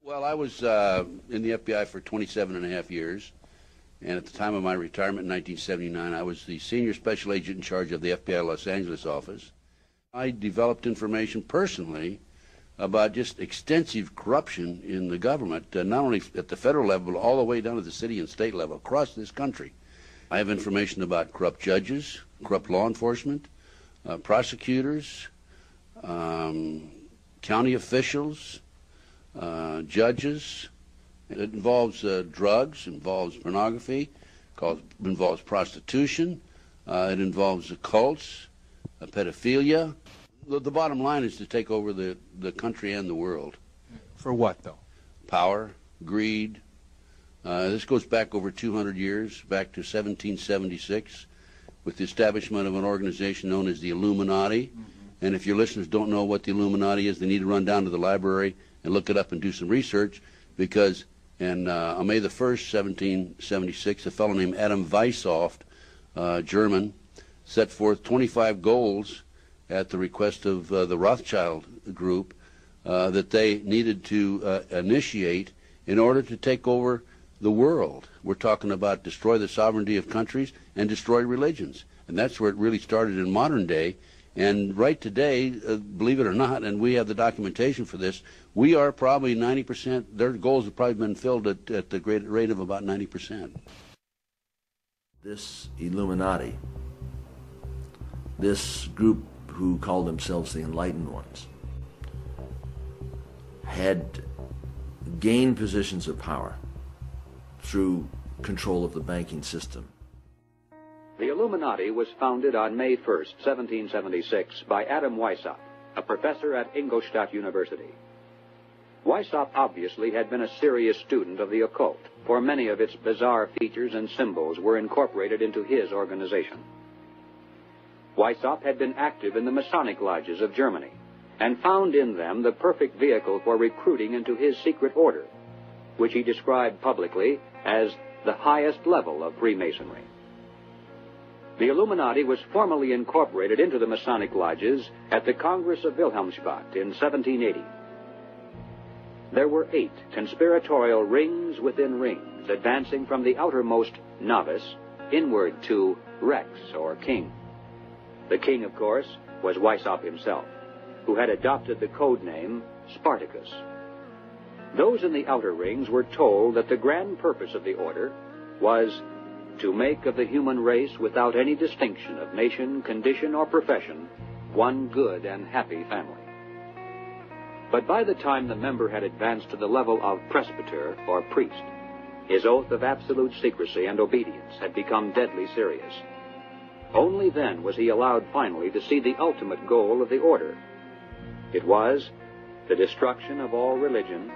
Well, I was in the FBI for 27 and a half years, and at the time of my retirement in 1979, I was the senior special agent in charge of the FBI Los Angeles office. I developed information personally about just extensive corruption in the government, not only at the federal level, but all the way down to the city and state level across this country. I have information about corrupt judges, corrupt law enforcement, prosecutors, county officials, judges. It involves drugs, involves pornography, involves prostitution, it involves cults, pedophilia. The bottom line is to take over the country and the world. For what, though? Power, greed. This goes back over 200 years, back to 1776, with the establishment of an organization known as the Illuminati. And if your listeners don't know what the Illuminati is, they need to run down to the library and look it up and do some research, because on May the 1st, 1776, a fellow named Adam Weishaupt, German, set forth 25 goals at the request of the Rothschild group that they needed to initiate in order to take over the world. We're talking about destroy the sovereignty of countries and destroy religions. And that's where it really started in modern day. And right today, believe it or not, and we have the documentation for this, we are probably 90%, their goals have probably been filled at the great rate of about 90%. This Illuminati, this group who called themselves the Enlightened Ones, had gained positions of power through control of the banking system. The Illuminati was founded on May 1st, 1776, by Adam Weishaupt, a professor at Ingolstadt University. Weishaupt obviously had been a serious student of the occult, for many of its bizarre features and symbols were incorporated into his organization. Weishaupt had been active in the Masonic lodges of Germany, and found in them the perfect vehicle for recruiting into his secret order, which he described publicly as the highest level of Freemasonry. The Illuminati was formally incorporated into the Masonic lodges at the Congress of Wilhelmsbad in 1780. There were 8 conspiratorial rings within rings, advancing from the outermost novice inward to Rex, or king. The king, of course, was Weishaupt himself, who had adopted the code name Spartacus. Those in the outer rings were told that the grand purpose of the order was to make of the human race, without any distinction of nation, condition, or profession, one good and happy family. But by the time the member had advanced to the level of presbyter, or priest, his oath of absolute secrecy and obedience had become deadly serious. Only then was he allowed finally to see the ultimate goal of the order. It was the destruction of all religion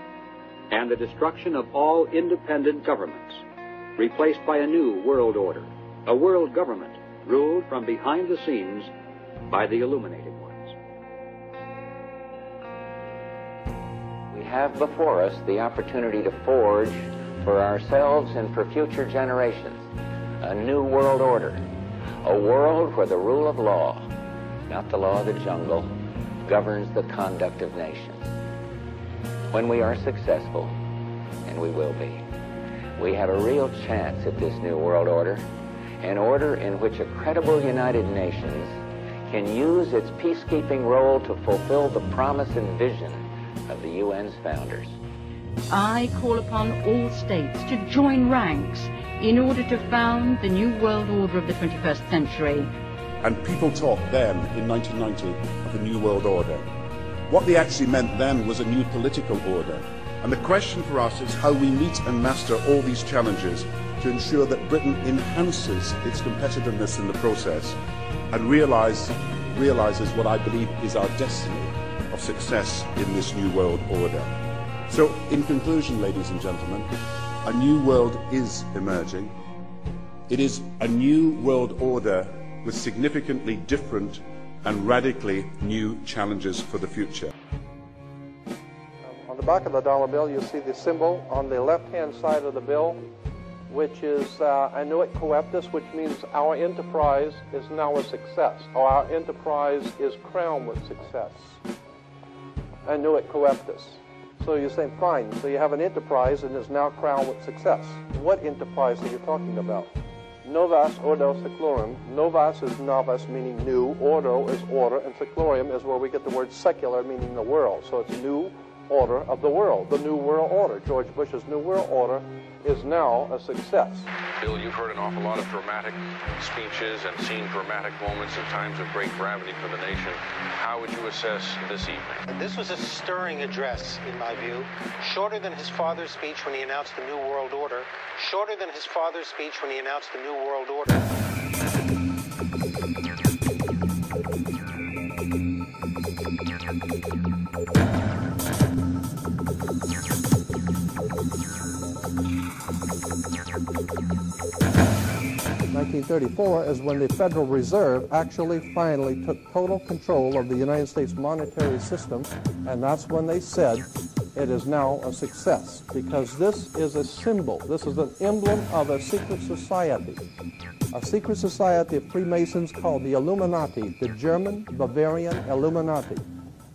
and the destruction of all independent governments, replaced by a new world order, a world government ruled from behind the scenes by the illuminated ones. We have before us the opportunity to forge for ourselves and for future generations a new world order, a world where the rule of law, not the law of the jungle, governs the conduct of nations. When we are successful, and we will be, we have a real chance at this new world order, an order in which a credible United Nations can use its peacekeeping role to fulfill the promise and vision of the UN's founders. I call upon all states to join ranks in order to found the new world order of the 21st century. And people talked then, in 1990, of a new world order. What they actually meant then was a new political order. And the question for us is how we meet and master all these challenges to ensure that Britain enhances its competitiveness in the process and realizes what I believe is our destiny of success in this new world order. So, in conclusion, ladies and gentlemen, a new world is emerging. It is a new world order with significantly different and radically new challenges for the future. On the back of the dollar bill, you'll see the symbol on the left-hand side of the bill, which is Annuit Coeptus, which means our enterprise is now a success, or our enterprise is crowned with success. Annuit Coeptus. So you're saying, fine, so you have an enterprise and it's now crowned with success. What enterprise are you talking about? Novus ordo seclorum. Novus is novus, meaning new. Ordo is order, and seclorum is where we get the word secular, meaning the world. So it's new order of the world, the new world order. George Bush's new world order is now a success. Bill, you've heard an awful lot of dramatic speeches and seen dramatic moments in times of great gravity for the nation. How would you assess this evening? This was a stirring address, in my view, shorter than his father's speech when he announced the New World Order, shorter than his father's speech when he announced the New World Order. 1934 is when the Federal Reserve actually finally took total control of the United States monetary system, and that's when they said it is now a success, because this is a symbol, this is an emblem of a secret society of Freemasons called the Illuminati, the German Bavarian Illuminati.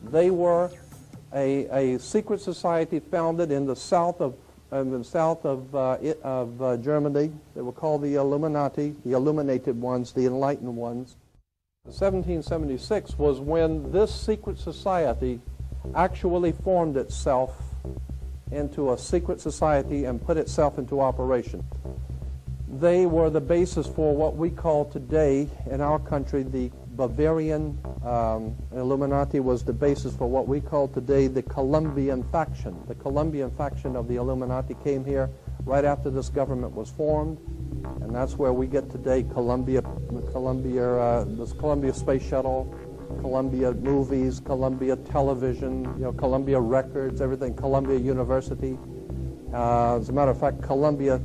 They were a secret society founded in the south of Germany. They were called the Illuminati, the illuminated ones, the enlightened ones. 1776 was when this secret society actually formed itself into a secret society and put itself into operation. They were the basis for what we call today in our country the Bavarian Illuminati was the basis for what we call today the Colombian faction. The Colombian faction of the Illuminati came here right after this government was formed, and that's where we get today Columbia Space Shuttle, Columbia Movies, Columbia Television, Columbia Records, everything, Columbia University. As a matter of fact, Columbia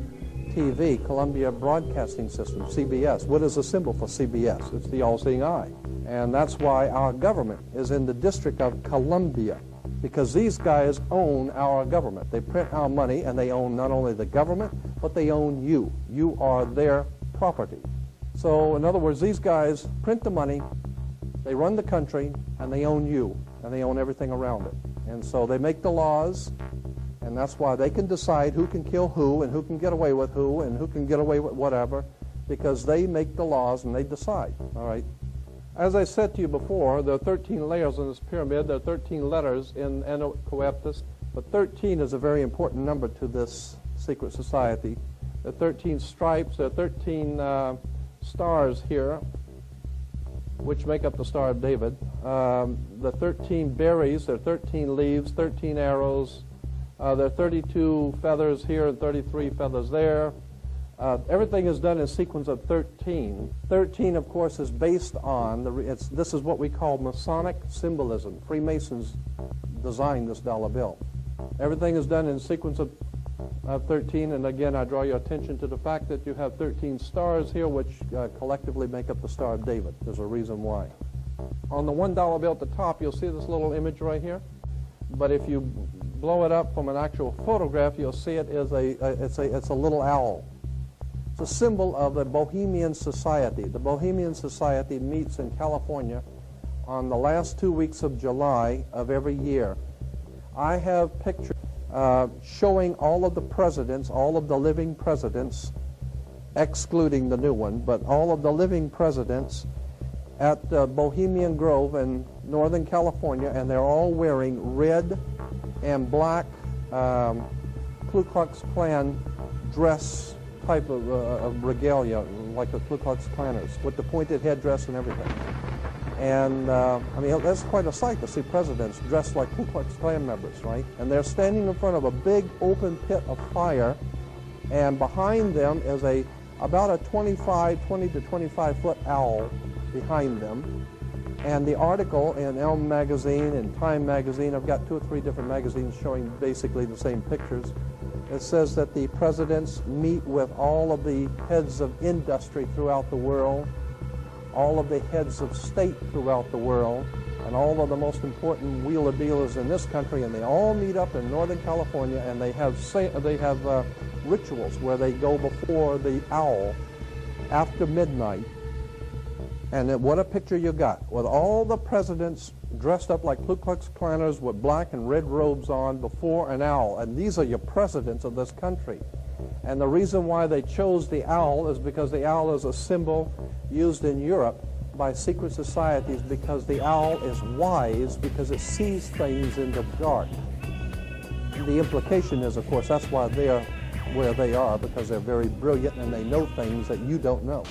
TV, Columbia Broadcasting System, CBS. What is the symbol for CBS? It's the all-seeing eye. And that's why our government is in the District of Columbia, because these guys own our government. They print our money, and they own not only the government, but they own you. You are their property. So, in other words, these guys print the money, they run the country, and they own you, and they own everything around it. And so they make the laws, and that's why they can decide who can kill who and who can get away with who and who can get away with whatever, because they make the laws and they decide, all right? As I said to you before, there are 13 layers in this pyramid. There are 13 letters in Eno Coeptus, but 13 is a very important number to this secret society. There are 13 stripes. There are 13 stars here, which make up the Star of David. The 13 berries, there are 13 leaves, 13 arrows. There are 32 feathers here and 33 feathers there. Everything is done in sequence of 13. 13, of course, is based on, this is what we call Masonic symbolism. Freemasons designed this dollar bill. Everything is done in sequence of 13, and again, I draw your attention to the fact that you have 13 stars here, which collectively make up the Star of David. There's a reason why. On the $1 bill at the top, you'll see this little image right here. But if you blow it up from an actual photograph, you'll see it is it's a little owl. It's a symbol of the Bohemian Society. The Bohemian Society meets in California on the last 2 weeks of July of every year. I have pictures showing all of the presidents, all of the living presidents, excluding the new one, but all of the living presidents at Bohemian Grove in Northern California, and they're all wearing red and black Ku Klux Klan dress type of regalia, like the Ku Klux Klanners, with the pointed headdress and everything. And, I mean, that's quite a sight to see presidents dressed like Ku Klux Klan members, right? And they're standing in front of a big open pit of fire, and behind them is about a 20 to 25-foot owl behind them. And the article in Elm magazine and Time magazine, I've got 2 or 3 different magazines showing basically the same pictures. It says that the presidents meet with all of the heads of industry throughout the world, all of the heads of state throughout the world, and all of the most important wheeler dealers in this country, and they all meet up in Northern California, and they have rituals where they go before the owl after midnight, And then what a picture you got, with all the presidents dressed up like Ku Klux Klanners with black and red robes on before an owl. And these are your presidents of this country. And the reason why they chose the owl is because the owl is a symbol used in Europe by secret societies, because the owl is wise, because it sees things in the dark. The implication is, of course, that's why they're where they are, because they're very brilliant and they know things that you don't know.